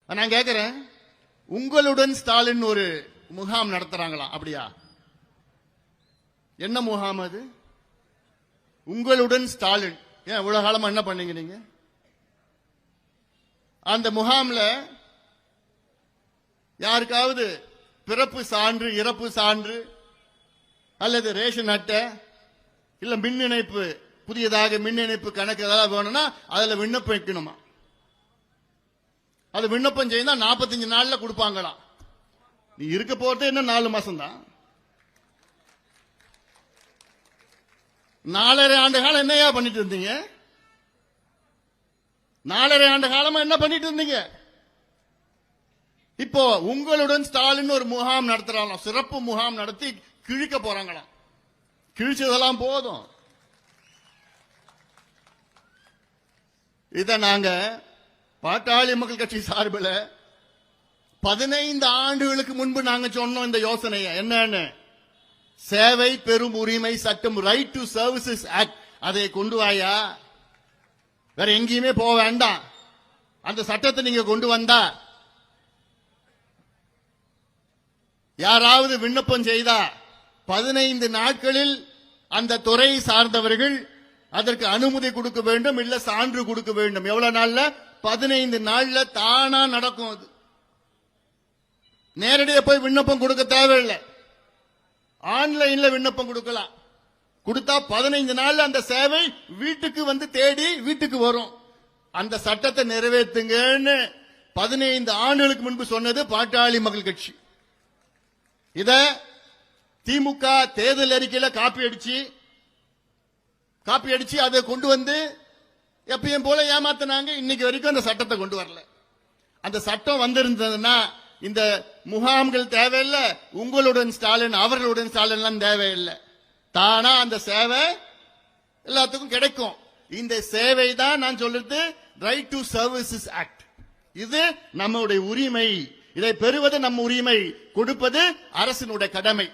நான் கேட்கிறேன், உங்களுடன் ஸ்டாலின் ஒரு முகாம் நடத்துறாங்களாம், அப்படியா? என்ன முகாம் அது? உங்களுடன் ஸ்டாலின். ஏன் இவ்வளவு காலமா என்ன பண்ணீங்க நீங்க? அந்த முகாம்ல யாருக்காவது பிறப்பு சான்று, இறப்பு சான்று அல்லது ரேஷன் அட்டை இல்ல மின் இணைப்பு, புதியதாக மின் இணைப்பு கணக்கு ஏதாவது வேணும்னா அதுல விண்ணப்பம் வைக்கணுமா? அது விண்ணப்பம் செய்தா 45 நாள்ல கொடுப்பாங்களாம். நீ இருக்க போறது என்ன 4 மாசம் தான். 4.5 ஆண்டு காலம் என்னையா பண்ணிட்டு இருந்தீங்க? 4.5 ஆண்டு காலமா என்ன பண்ணிட்டு இருந்தீங்க? இப்போ உங்களுடன் ஸ்டாலின் ஒரு முகாம் நடத்துறாங்க, சிறப்பு முகாம் நடத்தி கிழிக்க போறாங்களாம். கிழிச்சதெல்லாம் போதும். இத நாங்க பாட்டாளி மக்கள் கட்சி சார்பில் 15 ஆண்டுகளுக்கு முன்பு நாங்க சொன்னோம் இந்த யோசனையை. என்னன்னு? சேவை பெரும் உரிமை சட்டம், ரைட் டு சர்வீசஸ் ஆக்ட், அதை கொண்டு வாயா, வேற எங்கேயுமே போக வேண்டாம். அந்த சட்டத்தை நீங்க கொண்டு வந்தா யாராவது விண்ணப்பம் செய்தா 15 நாட்களில் அந்த துறை சார்ந்தவர்கள் அதற்கு அனுமதி கொடுக்க வேண்டும், இல்ல சான்று கொடுக்க வேண்டும். எவ்வளவு நாள்ல? 15 நாள்ல தானா நடக்கும். அது நேரடியாக போய் விண்ணப்பம் கொடுக்க தேவையில்லை, ஆன்லைன்ல விண்ணப்பம் கொடுக்கலாம். கொடுத்தா 15 நாள்ல அந்த சேவை வீட்டுக்கு வந்து தேடி வீட்டுக்கு வரும். அந்த சட்டத்தை நிறைவேற்றுங்கன்னு 15 ஆண்டுகளுக்கு முன்பு சொன்னது பாட்டாளி மக்கள் கட்சி. இத திமுக தேர்தல் அறிக்கையில காப்பி அடிச்சு அதை கொண்டு வந்து எப்பயும் போல ஏமாத்தினாங்க. இன்னைக்கு வரைக்கும் அந்த சட்டத்தை கொண்டு வரல. அந்த சட்டம் வந்திருந்ததுன்னா இந்த முகாம்கள் தேவையில்லை, உங்களுடன் ஸ்டாலின் அவர்களுடன் ஸ்டாலின் தேவையில்லை. தானா அந்த சேவை எல்லாத்துக்கும் கிடைக்கும். இந்த சேவை தான் நான் சொல்றது ரைட் டு சர்வீசஸ் ஆக்ட். இது நம்முடைய உரிமை. இதை பெறுவது நம்ம உரிமை, கொடுப்பது அரசினுடைய கடமை.